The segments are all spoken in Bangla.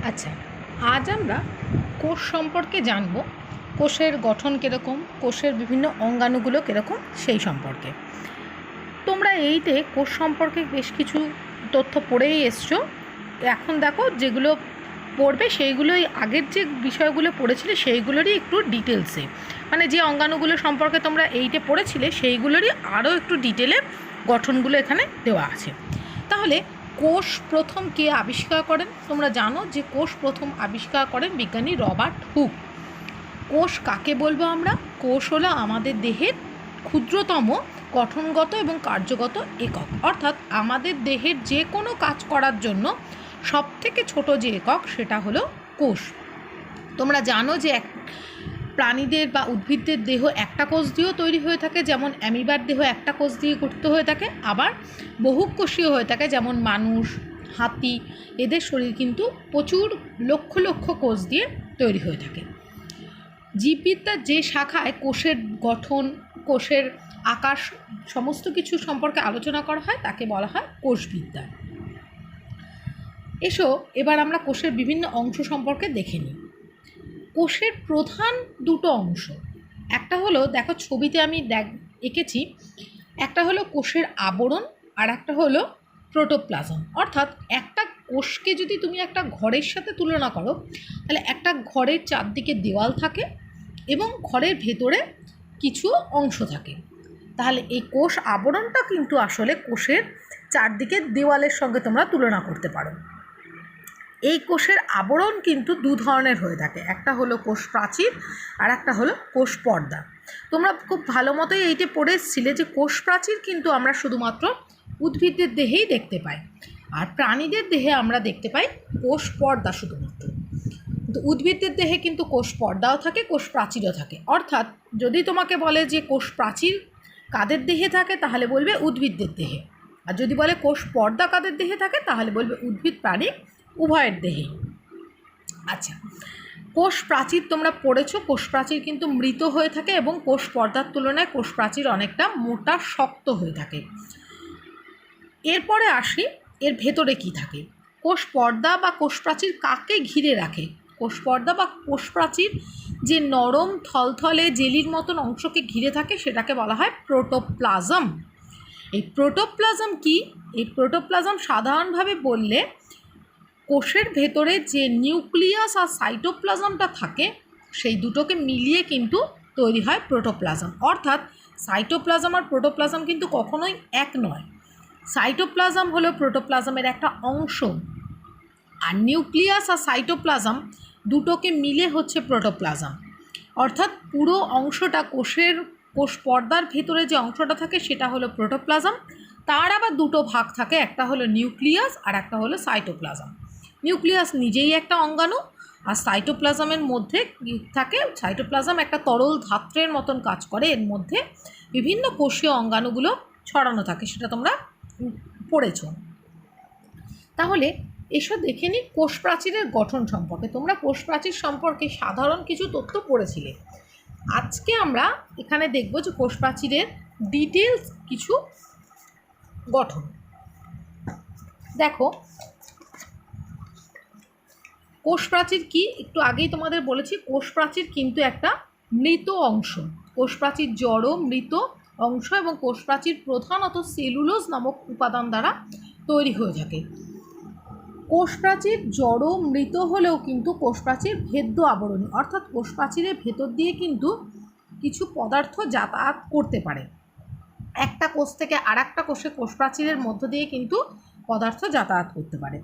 আচ্ছা, আজ আমরা কোষ সম্পর্কে জানব। কোষের গঠন কীরকম, কোষের বিভিন্ন অঙ্গাণুগুলো কীরকম সেই সম্পর্কে। তোমরা এইতে কোষ সম্পর্কে বেশ কিছু তথ্য পড়েই এসছো। এখন দেখো যেগুলো পড়বে সেইগুলোই আগের যে বিষয়গুলো পড়েছিলে সেইগুলোরই একটু ডিটেলসে, মানে যে অঙ্গাণুগুলো সম্পর্কে তোমরা এইটে পড়েছিলে সেইগুলোরই আরও একটু ডিটেলে গঠনগুলো এখানে দেওয়া আছে। তাহলে কোষ প্রথম কে আবিষ্কার করেন? তোমরা জানো যে কোষ প্রথম আবিষ্কার করেন বিজ্ঞানী রবার্ট হুক। কোষ কাকে বলবো আমরা? কোষ হলো আমাদের দেহের ক্ষুদ্রতম গঠনগত এবং কার্যগত একক, অর্থাৎ আমাদের দেহের যে কোনো কাজ করার জন্য সবথেকে ছোট যে একক সেটা হলো কোষ। তোমরা জানো যে প্রাণীদের বা উদ্ভিদদের দেহ একটা কোষ দিয়েও তৈরি হয়ে থাকে, যেমন অ্যামিবার দেহ একটা কোষ দিয়ে গঠিত হয়ে থাকে, আবার বহুকোষীয় হয়ে থাকে, যেমন মানুষ, হাতি, এদের শরীর কিন্তু প্রচুর লক্ষ লক্ষ কোষ দিয়ে তৈরি হয়ে থাকে। জীববিদ্যার যে শাখায় কোষের গঠন, কোষের আকার সমস্ত কিছু সম্পর্কে আলোচনা করা হয় তাকে বলা হয় কোষবিদ্যা। এসো এবার আমরা কোষের বিভিন্ন অংশ সম্পর্কে দেখে নিই। কোষের প্রধান দুটো অংশ, একটা হলো, দেখো ছবিতে আমি এঁকেছি, একটা হলো কোষের আবরণ আর একটা হলো প্রোটোপ্লাজম। অর্থাৎ একটা কোষকে যদি তুমি একটা ঘরের সাথে তুলনা করো, তাহলে একটা ঘরের চারদিকে দেওয়াল থাকে এবং ঘরের ভেতরে কিছু অংশ থাকে। তাহলে এই কোষ আবরণটা কিন্তু আসলে কোষের চারদিকে দেওয়ালের সঙ্গে তোমরা তুলনা করতে পারো। এই কোষের আবরণ কিন্তু দু ধরনের হয়ে থাকে, একটা হলো কোষ প্রাচীর আর একটা হলো কোষ পর্দা। তোমরা খুব ভালো মতোই এইটা পড়ে এসেছিলে যে কোষ প্রাচীর কিন্তু আমরা শুধুমাত্র উদ্ভিদের দেহেই দেখতে পাই, আর প্রাণীদের দেহে আমরা দেখতে পাই কোষ পর্দা শুধুমাত্র। কিন্তু উদ্ভিদের দেহে কিন্তু কোষ পর্দাও থাকে, কোষ প্রাচীরও থাকে। অর্থাৎ যদি তোমাকে বলে যে কোষ প্রাচীর কাদের দেহে থাকে, তাহলে বলবে উদ্ভিদদের দেহে, আর যদি বলে কোষ পর্দা কাদের দেহে থাকে, তাহলে বলবে উদ্ভিদ প্রাণী উভয়ের দেহেই। আচ্ছা, কোষ প্রাচীর তোমরা পড়েছো, কোষ প্রাচীর কিন্তু মৃত হয়ে থাকে এবং কোষ পর্দার তুলনায় কোষ প্রাচীর অনেকটা মোটা শক্ত হয়ে থাকে। এরপরে আসি এর ভেতরে কি থাকে। কোষ পর্দা বা কোষ প্রাচীর কাকে ঘিরে রাখে? কোষ পর্দা বা কোষ প্রাচীর যে নরম থলথলে জেলির মতন অংশকে ঘিরে থাকে সেটাকে বলা হয় প্রোটোপ্লাজম। এই প্রোটোপ্লাজম কি? এই প্রোটোপ্লাজম সাধারণভাবে বললে কোষের ভেতরে যে নিউক্লিয়াস আর সাইটোপ্লাজমটা থাকে সেই দুটোকে মিলিয়ে কিন্তু তৈরি হয় প্রোটোপ্লাজম। অর্থাৎ সাইটোপ্লাজম আর প্রোটোপ্লাজম কিন্তু কখনোই এক নয়। সাইটোপ্লাজম হলো প্রোটোপ্লাজমের একটা অংশ, আর নিউক্লিয়াস আর সাইটোপ্লাজম দুটোকে মিলে হচ্ছে প্রোটোপ্লাজম। অর্থাৎ পুরো অংশটা কোষ পর্দার ভেতরে যে অংশটা থাকে সেটা হলো প্রোটোপ্লাজম। তার আবার দুটো ভাগ থাকে, একটা হলো নিউক্লিয়াস আর একটা হলো সাইটোপ্লাজম। নিউক্লিয়াস নিজেই একটা অঙ্গাণু, আর সাইটোপ্লাজমের মধ্যে থাকে, সাইটোপ্লাজম একটা তরল ধাত্রের মতন কাজ করে, এর মধ্যে বিভিন্ন কোষীয় অঙ্গাণুগুলো ছড়ানো থাকে, সেটা তোমরা পড়েছ। তাহলে এসব দেখে নিই কোষ প্রাচীরের গঠন সম্পর্কে। তোমরা কোষ প্রাচীর সম্পর্কে সাধারণ কিছু তথ্য পড়েছিলে। আজকে আমরা এখানে দেখব যে কোষ প্রাচীরের ডিটেলস কিছু গঠন। দেখো কোষ প্রাচীর কি, একটু আগেই তোমাদের বলেছি, কোষ প্রাচীর কিন্তু একটা মৃত অংশ। কোষ প্রাচীর জড় মৃত অংশ এবং কোষ প্রাচীর প্রধানত সেলুলোজ নামক উপাদান দ্বারা তৈরি হয়ে থাকে। কোষ প্রাচীর জড় মৃত হলেও কিন্তু কোষ প্রাচীর ভেদ্য আবরণী, অর্থাৎ কোষ প্রাচীরের ভেতর দিয়ে কিন্তু কিছু পদার্থ যাতায়াত করতে পারে। একটা কোষ থেকে আর একটা কোষে কোষ প্রাচীরের মধ্য দিয়ে কিন্তু পদার্থ যাতায়াত করতে পারে।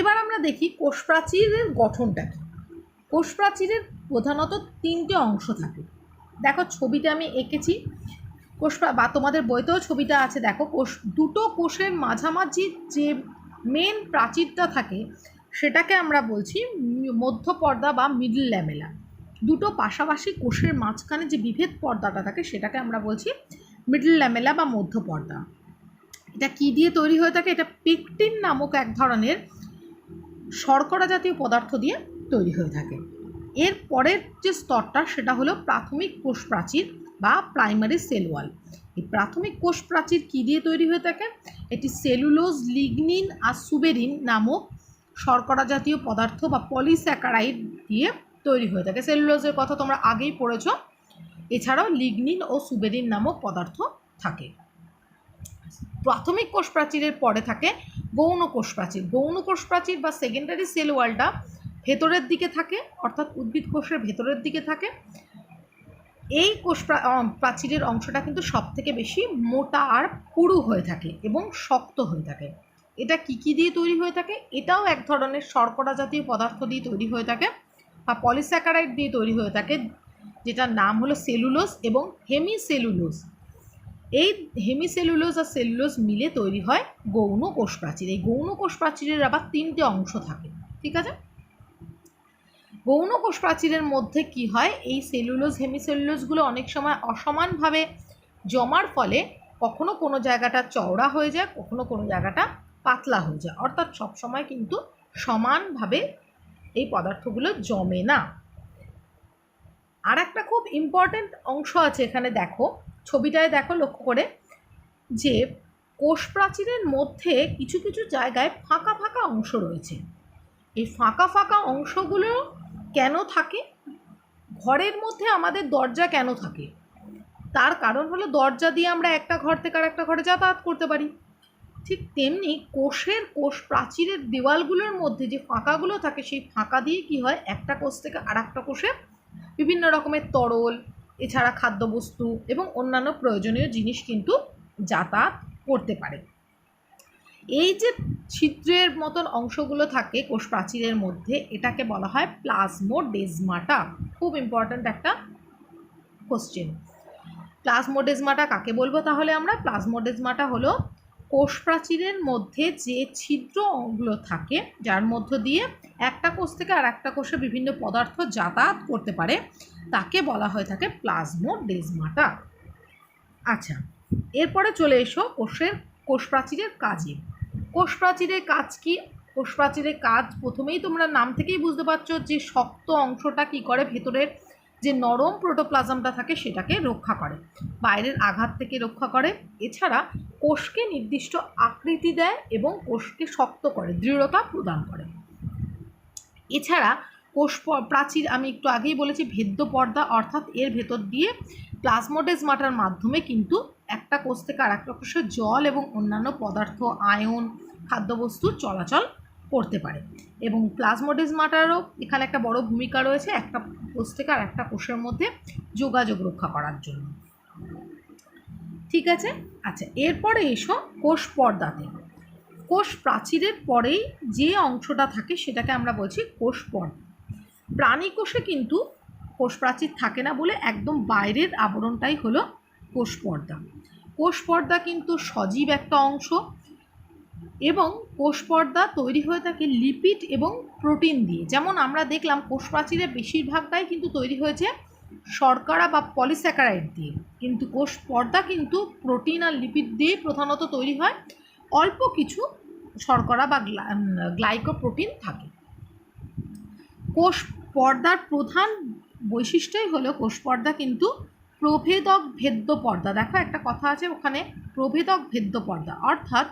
এবার আমরা দেখি কোষ প্রাচীরের গঠনটা কী। কোষ প্রাচীরের প্রধানত তিনটে অংশ থাকে। দেখো ছবিতে আমি এঁকেছি, বা তোমাদের বইতেও ছবিটা আছে। দেখো দুটো কোষের মাঝামাঝি যে মেন প্রাচীরটা থাকে সেটাকে আমরা বলছি মধ্য পর্দা বা মিডল ল্যামেলা। দুটো পাশাপাশি কোষের মাঝখানে যে বিভেদ পর্দাটা থাকে সেটাকে আমরা বলছি মিডল ল্যামেলা বা মধ্য পর্দা। এটা কি দিয়ে তৈরি হয়ে থাকে? এটা পেকটিন নামক এক ধরনের শর্করা জাতীয় পদার্থ দিয়ে তৈরি হয়ে থাকে। এর পরের যে স্তরটা সেটা হলো প্রাথমিক কোষ প্রাচীর বা প্রাইমারি সেল ওয়াল। এই প্রাথমিক কোষ প্রাচীর কী দিয়ে তৈরি হয়ে থাকে? এটি সেলুলোজ, লিগনিন আর সুবেরিন নামক শর্করা জাতীয় পদার্থ বা পলিস্যাকারাইড দিয়ে তৈরি হয়ে থাকে। সেলুলোজের কথা তোমরা আগেই পড়েছ। এছাড়াও লিগনিন ও সুবেরিন নামক পদার্থ থাকে। প্রাথমিক কোষ প্রাচীরের পরে থাকে গৌণ কোষ প্রাচীর। গৌণ কোষ প্রাচীর বা সেকেন্ডারি সেল ওয়ালটা ভেতরের দিকে থাকে, অর্থাৎ উদ্ভিদ কোষের ভেতরের দিকে থাকে। এই কোষ প্রাচীরের অংশটা কিন্তু সব থেকে বেশি মোটা আর পুরু হয়ে থাকে এবং শক্ত হয়ে থাকে। এটা কি দিয়ে তৈরি হয়ে থাকে? এটাও এক ধরনের শর্করা জাতীয় পদার্থ দিয়ে তৈরি হয়ে থাকে বা পলিস্যাকারাইড দিয়ে তৈরি হয়ে থাকে, যেটার নাম হলো সেলুলোজ এবং হেমিসেলুলোজ। এই হেমিসেলুলোজ আর সেলুলোজ মিলে তৈরি হয় গৌণ কোষ প্রাচীর। এই গৌণ কোষ প্রাচীরের আবার 3টে অংশ থাকে, ঠিক আছে? গৌণ কোষ প্রাচীরের মধ্যে কি হয়, এই সেলুলোজ হেমিসেলুলোজগুলো অনেক সময় অসমানভাবে জমার ফলে কখনো কোনো জায়গাটা চওড়া হয়ে যায়, কখনো কোনো জায়গাটা পাতলা হয়ে যায়, অর্থাৎ সবসময় কিন্তু সমানভাবে এই পদার্থগুলো জমে না। আর একটা খুব ইম্পর্ট্যান্ট অংশ আছে এখানে, দেখো ছবিটায় দেখো লক্ষ্য করে, যে কোষ প্রাচীরের মধ্যে কিছু কিছু জায়গায় ফাঁকা ফাঁকা অংশ রয়েছে। এই ফাঁকা ফাঁকা অংশগুলো কেন থাকে? ঘরের মধ্যে আমাদের দরজা কেন থাকে? তার কারণ হলো দরজা দিয়ে আমরা একটা ঘর থেকে আর একটা ঘরে যাতায়াত করতে পারি। ঠিক তেমনি কোষ প্রাচীরের দেওয়ালগুলোর মধ্যে যে ফাঁকাগুলো থাকে, সেই ফাঁকা দিয়ে কি হয়, একটা কোষ থেকে আর একটা কোষে বিভিন্ন রকমের তরল, এছাড়া খাদ্যবস্তু এবং অন্যান্য প্রয়োজনীয় জিনিস কিন্তু যাতায়াত করতে পারে। এই যে ছিদ্রের মতন অংশগুলো থাকে কোষ প্রাচীরের মধ্যে, এটাকে বলা হয় প্লাজমোডেজমাটা। খুব ইম্পর্ট্যান্ট একটা কোশ্চেন। প্লাজমোডেজমাটা কাকে বলবো তাহলে আমরা? প্লাজমোডেজমাটা হলো কোষ প্রাচীরের মধ্যে যে ছিদ্রগুলো থাকে, যার মধ্য দিয়ে একটা কোষ থেকে আর একটা কোষে বিভিন্ন পদার্থ যাতায়াত করতে পারে, তাকে বলা হয়ে থাকে প্লাজমোডেজমাটা। আচ্ছা, এরপরে চলে এসো কোষ প্রাচীরের কাজে। কোষ প্রাচীরের কাজ কি? কোষ প্রাচীরের কাজ প্রথমেই তোমরা নাম থেকেই বুঝতে পারছো যে শক্ত অংশটা কি করে, ভেতরের যে নরম প্রোটোপ্লাজমটা থাকে সেটাকে রক্ষা করে, বাইরের আঘাত থেকে রক্ষা করে। এছাড়া কোষকে নির্দিষ্ট আকৃতি দেয় এবং কোষকে শক্ত করে, দৃঢ়তা প্রদান করে। এছাড়া কোষ প্রাচীর আমি একটু আগেই বলেছি ভেদ্য পর্দা, অর্থাৎ এর ভেতর দিয়ে প্লাজমোডেজমাটার মাধ্যমে কিন্তু একটা কোষ থেকে আর একটা কোষে জল এবং অন্যান্য পদার্থ, আয়ন, খাদ্যবস্তু চলাচল করতে পারে। এবং প্লাজমোডেজমাটারও এখানে একটা বড় ভূমিকা রয়েছে, একটা কোষ থেকে আর একটা কোষের মধ্যে যোগাযোগ রক্ষা করার জন্য। ঠিক আছে? আচ্ছা, এরপরে এসো কোষ পর্দাতে। কোষ প্রাচীরের পরেই যে অংশটা থাকে সেটাকে আমরা বলছি কোষ পর্দা। প্রাণী কোষে কিন্তু কোষ প্রাচীর থাকে না বলে একদম বাইরের আবরণটাই হলো কোষ পর্দা। কোষ পর্দা কিন্তু সজীব একটা অংশ এবং কোষ পর্দা তৈরি হয়ে থাকে লিপিড এবং প্রোটিন দিয়ে। যেমন আমরা দেখলাম কোষ প্রাচীরের বেশিরভাগটাই কিন্তু তৈরি হয়েছে শর্করা বা পলিস্যাকারাইড দিয়ে, কিন্তু কোষ পর্দা কিন্তু প্রোটিন আর লিপিড দিয়ে প্রধানত তৈরি হয়, অল্প কিছু শর্করা বা গ্লাইকোপ্রোটিন থাকে। কোষ পর্দার প্রধান বৈশিষ্ট্যই হলো কোষ পর্দা কিন্তু প্রভেদক ভেদ্য পর্দা। দেখো একটা কথা আছে ওখানে, প্রভেদক ভেদ্য পর্দা, অর্থাৎ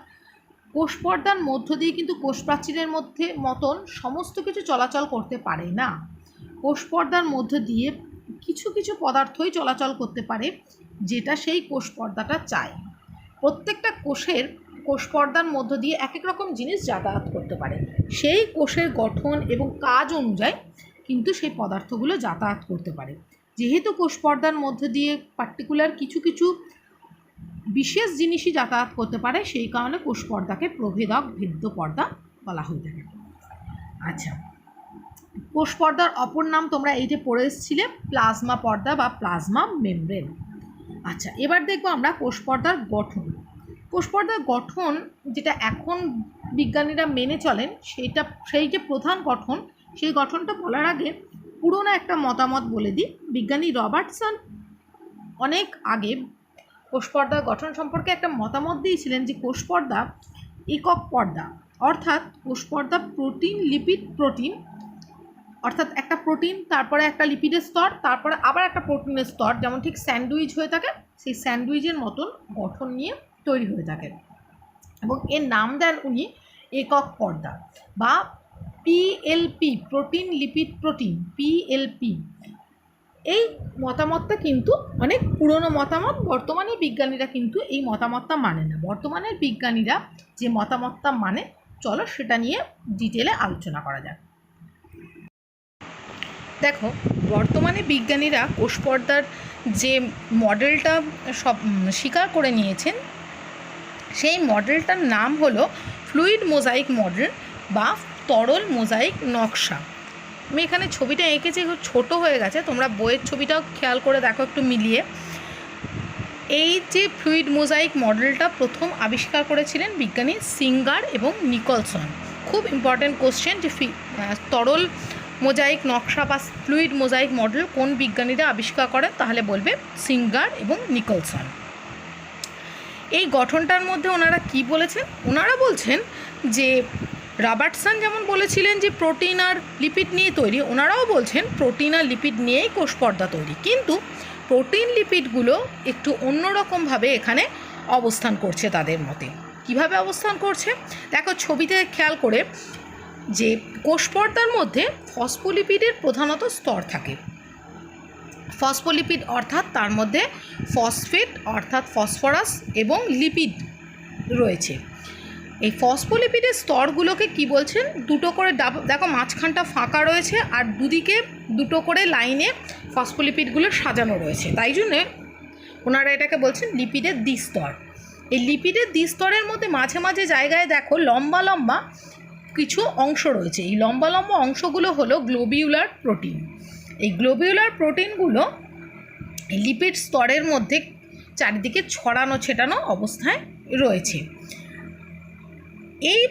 কোষ পর্দার মধ্য দিয়ে কিন্তু কোষ প্রাচীরের মধ্যে মতন সমস্ত কিছু চলাচল করতে পারে না। কোষ পর্দার মধ্য দিয়ে কিছু কিছু পদার্থই চলাচল করতে পারে, যেটা সেই কোষ পর্দাটা চায়। প্রত্যেকটা কোষ পর্দার মধ্য দিয়ে এক এক রকম জিনিস যাতায়াত করতে পারে, সেই কোষের গঠন এবং কাজ অনুযায়ী কিন্তু সেই পদার্থগুলো যাতায়াত করতে পারে। যেহেতু কোষ পর্দার মধ্য দিয়ে পার্টিকুলার কিছু কিছু বিশেষ জিনিসই যাতায়াত করতে পারে, সেই কারণে কোষ পর্দাকে প্রভেদক ভেদ্য পর্দা বলা হয়ে থাকে। আচ্ছা, কোষ পর্দার অপর নাম তোমরা এইটা পড়ে এসেছিলে, প্লাজমা পর্দা বা প্লাজমা মেমব্রেন। আচ্ছা, এবার দেখবো আমরা কোষ পর্দার গঠন। কোষ পর্দার গঠন যেটা এখন বিজ্ঞানীরা মেনে চলেন, সেই যে প্রধান গঠন, সেই গঠনটা বলার আগে পুরোনো একটা মতামত বলে দিই। বিজ্ঞানী রবার্টসন অনেক আগে কোষ পর্দার গঠন সম্পর্কে একটা মতামত দিয়েছিলেন যে কোষ পর্দা একক পর্দা, অর্থাৎ কোষ পর্দা প্রোটিন, লিপিড, প্রোটিন, অর্থাৎ একটা প্রোটিন, তারপরে একটা লিপিডের স্তর, তারপরে আবার একটা প্রোটিনের স্তর, যেমন ঠিক স্যান্ডউইচ হয়ে থাকে, সেই স্যান্ডউইচের মতন গঠন নিয়ে তৈরি হয়ে থাকে। এবং এর নাম দেন উনি একক পর্দা বা PLP, protein lipid protein, PLP. এই মতামতটা কিন্তু অনেক পুরনো মতামত, বর্তমানে বিজ্ঞানীরা কিন্তু এই মতামতটা মানে না। বর্তমানের বিজ্ঞানীরা যে মতামতটা মানে, চলো সেটা নিয়ে ডিটেলে আলোচনা করা যাক। দেখো, বর্তমানে বিজ্ঞানীরা কোষপর্দার যে মডেলটা স্বীকার করে নিয়েছেন, সেই মডেলটার নাম হলো ফ্লুইড মোজাইক মডেল বা তরল মোজাইক নকশা। আমি এখানে ছবিটা এঁকেছি, খুব ছোটো হয়ে গেছে, তোমরা বইয়ের ছবিটাও খেয়াল করে দেখো একটু মিলিয়ে। এই যে ফ্লুইড মোজাইক মডেলটা প্রথম আবিষ্কার করেছিলেন বিজ্ঞানী সিঙ্গার এবং নিকলসন। খুব ইম্পর্ট্যান্ট কোশ্চেন যে তরল মোজাইক নকশা বা ফ্লুইড মোজাইক মডেল কোন বিজ্ঞানীরা আবিষ্কার করেন, তাহলে বলবে সিঙ্গার এবং নিকলসন। এই গঠনটার মধ্যে ওনারা কি বলেছেন? ওনারা বলছেন যে রবার্টসন যেমন বলেছিলেন যে প্রোটিন আর লিপিড নিয়ে তৈরি, ওনারাও বলছেন প্রোটিন আর লিপিড নিয়েই কোষপর্দা তৈরি, কিন্তু প্রোটিন লিপিডগুলো একটু অন্যরকমভাবে এখানে অবস্থান করছে তাদের মতে। কিভাবে অবস্থান করছে দেখো ছবিতে খেয়াল করে, যে কোষপর্দার মধ্যে ফসফোলিপিডের প্রধানত স্তর থাকে। ফসফোলিপিড অর্থাৎ তার মধ্যে ফসফেট অর্থাৎ ফসফরাস এবং লিপিড রয়েছে। এই ফসফোলিপিডের স্তরগুলোকে কি বলছেন? দুটো করে দেখো মাঝখানটা ফাঁকা রয়েছে আর দুদিকে দুটো করে লাইনে ফসফোলিপিডগুলো সাজানো রয়েছে, তাই জন্যে ওনারা এটাকে বলছেন লিপিডের দ্বিস্তর। এই লিপিডের দ্বিস্তরের মধ্যে মাঝে মাঝে জায়গায় দেখো লম্বা লম্বা কিছু অংশ রয়েছে। এই লম্বা লম্বা অংশগুলো হলো গ্লোবিউলার প্রোটিন। এই গ্লোবিউলার প্রোটিনগুলো লিপিড স্তরের মধ্যে চারিদিকে ছড়ানো ছেটানো অবস্থায় রয়েছে। এই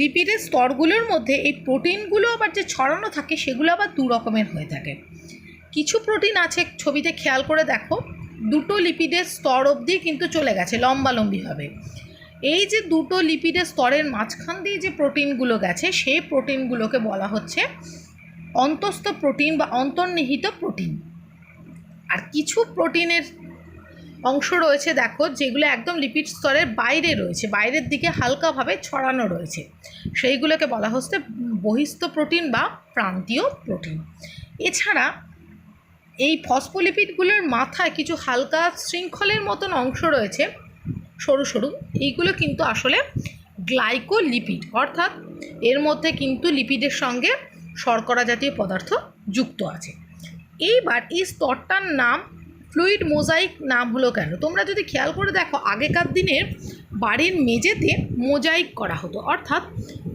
লিপিডের স্তরগুলোর মধ্যে এই প্রোটিনগুলো আবার যে ছড়ানো থাকে সেগুলো আবার দু রকমের হয়ে থাকে। কিছু প্রোটিন আছে, ছবিতে খেয়াল করে দেখো, দুটো লিপিডের স্তর অবধি কিন্তু চলে গেছে লম্বালম্বিভাবে। এই যে দুটো লিপিডের স্তরের মাঝখান দিয়ে যে প্রোটিনগুলো গেছে, সেই প্রোটিনগুলোকে বলা হচ্ছে অন্তঃস্থ প্রোটিন বা অন্তর্নিহিত প্রোটিন। আর কিছু প্রোটিনের অংশ রয়েছে দেখো, যেগুলো একদম লিপিড স্তরের বাইরে রয়েছে, বাইরের দিকে হালকাভাবে ছড়ানো রয়েছে, সেইগুলোকে বলা হচ্ছে বহিস্থ প্রোটিন বা প্রান্তীয় প্রোটিন। এছাড়া এই ফসফোলিপিডগুলোর মাথায় কিছু হালকা শৃঙ্খলের মতন অংশ রয়েছে, সরু সরু, এইগুলো কিন্তু আসলে গ্লাইকোলিপিড, অর্থাৎ এর মধ্যে কিন্তু লিপিডের সঙ্গে শর্করা জাতীয় পদার্থ যুক্ত আছে। এইবার এই স্তরটার নাম ফ্লুইড মোজাইক নাম হলো কেন? তোমরা যদি খেয়াল করে দেখো, আগেকার দিনের বাড়ির মেঝেতে মোজাইক করা হতো, অর্থাৎ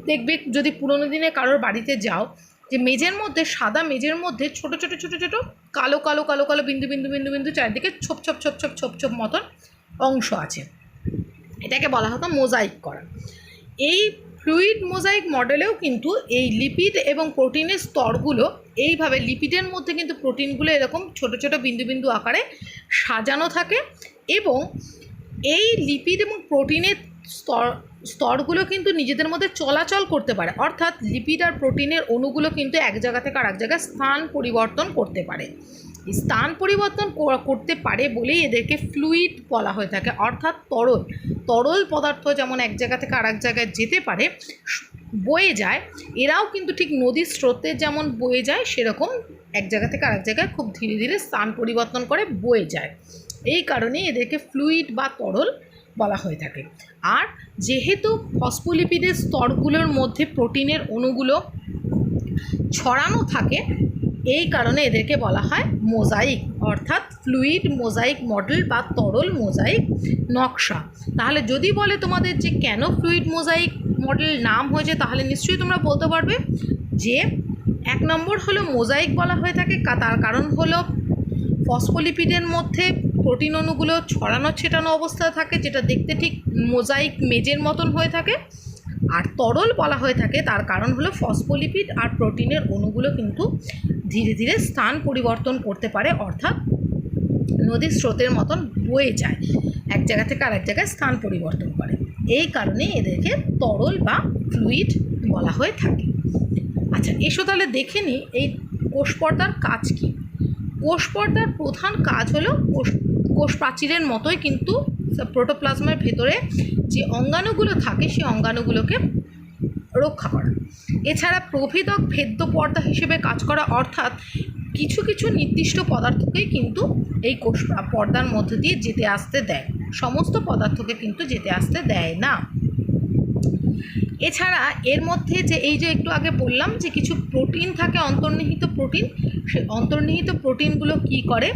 দেখবে যদি পুরোনো দিনে কারোর বাড়িতে যাও, যে মেঝের মধ্যে, সাদা মেঝের মধ্যে ছোট ছোট ছোট ছোট কালো কালো কালো কালো বিন্দু বিন্দু বিন্দু বিন্দু চারিদিকে ছোপ ছোপ ছোপ ছোপ ছোপ ছোপ মতন অংশ আছে, এটাকে বলা হতো মোজাইক করা। এই ফ্লুইড মোজাইক মডেলেও কিন্তু এই লিপিড এবং প্রোটিনের স্তরগুলো এইভাবে, লিপিডের মধ্যে কিন্তু প্রোটিনগুলো এরকম ছোট ছোট বিন্দু বিন্দু আকারে সাজানো থাকে, এবং এই লিপিড এবং প্রোটিনের স্তরগুলো কিন্তু নিজেদের মধ্যে চলাচল করতে পারে, অর্থাৎ লিপিড আর প্রোটিনের অণুগুলো কিন্তু এক জায়গা থেকে আরেক জায়গায় স্থান পরিবর্তন করতে পারে। স্থান পরিবর্তন করতে পারে বলেই এদেরকে ফ্লুইড বলা হয়ে থাকে, অর্থাৎ তরল। তরল পদার্থ যেমন এক জায়গা থেকে আরেক জায়গায় যেতে পারে, বয়ে যায়, এরাও কিন্তু ঠিক নদীর স্রোতে যেমন বয়ে যায়, সেরকম এক জায়গা থেকে আরেক জায়গায় খুব ধীরে ধীরে স্থান পরিবর্তন করে বয়ে যায়। এই কারণেই এদেরকে ফ্লুইড বা তরল বলা হয়ে থাকে। আর যেহেতু ফসফোলিপিডের স্তরগুলোর মধ্যে প্রোটিনের অণুগুলো ছড়ানো থাকে, এই কারণে এদেরকে বলা হয় মোজাইক, অর্থাৎ ফ্লুইড মোজাইক মডেল বা তরল মোজাইক নকশা। তাহলে যদি বলে তোমাদের যে কেন ফ্লুইড মোজাইক মডেল নাম হয়েছে, তাহলে নিশ্চয়ই তোমরা বলতে পারবে যে 1 নম্বর হলো মোজাইক বলা হয়ে থাকে, তার কারণ হলো ফসফোলিপিডের মধ্যে প্রোটিন অণুগুলো ছড়ানো ছেটানো অবস্থায় থাকে, যেটা দেখতে ঠিক মোজাইক মেজের মতন হয়ে থাকে। আর তরল বলা হয়ে থাকে তার কারণ হলো ফসফোলিপিড আর প্রোটিনের অণুগুলো কিন্তু ধীরে ধীরে স্থান পরিবর্তন করতে পারে, অর্থাৎ নদীর স্রোতের মতন বয়ে যায়, এক জায়গা থেকে আরেক জায়গায় স্থান পরিবর্তন করে। এই কারণে এদেরকে তরল বা ফ্লুইড বলা হয়ে থাকে। আচ্ছা, এসো তাহলে দেখে নিই এই কোষপর্দার কাজ কী। কোষপর্দার প্রধান কাজ হলো কোষ প্রাচীরের মতোই কিন্তু প্রোটোপ্লাজমের ভেতরে যে অঙ্গাণুগুলো থাকে, সেই অঙ্গাণুগুলোকে রক্ষা করা। এছাড়া প্রভেদক ভেদ্য পর্দা হিসেবে কাজ করা, অর্থাৎ কিছু কিছু নির্দিষ্ট পদার্থকেই কিন্তু এই কোষ পর্দার মধ্যে দিয়ে যেতে আসতে দেয়, সমস্ত পদার্থকে কিন্তু যেতে আসতে দেয় না। এছাড়া এর মধ্যে যে এই যে একটু আগে বললাম যে কিছু প্রোটিন থাকে, অন্তর্নিহিত প্রোটিন, সেই অন্তর্নিহিত প্রোটিনগুলো কি করে,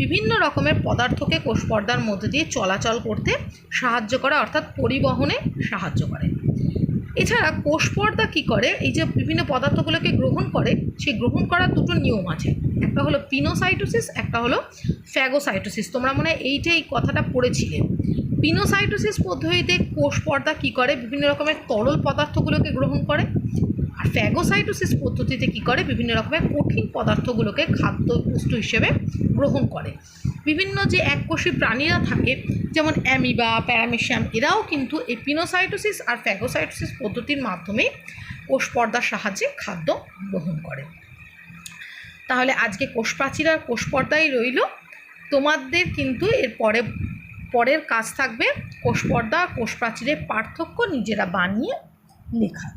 বিভিন্ন রকমের পদার্থকে কোষ পর্দার মধ্যে দিয়ে চলাচল করতে সাহায্য করে, অর্থাৎ পরিবহনে সাহায্য করে। এছাড়া কোষ পর্দা কী করে, এই যে বিভিন্ন পদার্থগুলোকে গ্রহণ করে, সেই গ্রহণ করার দুটো নিয়ম আছে, একটা হলো পিনোসাইটোসিস, একটা হলো ফ্যাগোসাইটোসিস। তোমরা মনে হয় এই কথাটা পড়েছিলে। পিনোসাইটোসিস পদ্ধতিতে কোষ পর্দা কী করে, বিভিন্ন রকমের তরল পদার্থগুলোকে গ্রহণ করে, আর ফ্যাগোসাইটোসিস পদ্ধতিতে কী করে, বিভিন্ন রকমের কঠিন পদার্থগুলোকে খাদ্যবস্তু হিসেবে গ্রহণ করে। বিভিন্ন যে এককোষী প্রাণীরা থাকে, যেমন অ্যামিবা, প্যারামেশিয়াম, এরাও কিন্তু এই পিনোসাইটোসিস আর ফ্যাগোসাইটোসিস পদ্ধতির মাধ্যমে কোষ পর্দার সাহায্যে খাদ্য গ্রহণ করে। তাহলে আজকে কোষ প্রাচীর আর কোষ পর্দাই রইল। তোমাদের কিন্তু এর পরের কাজ থাকবে কোষ পর্দা আর কোষ প্রাচীরের পার্থক্য নিজেরা বানিয়ে লেখা।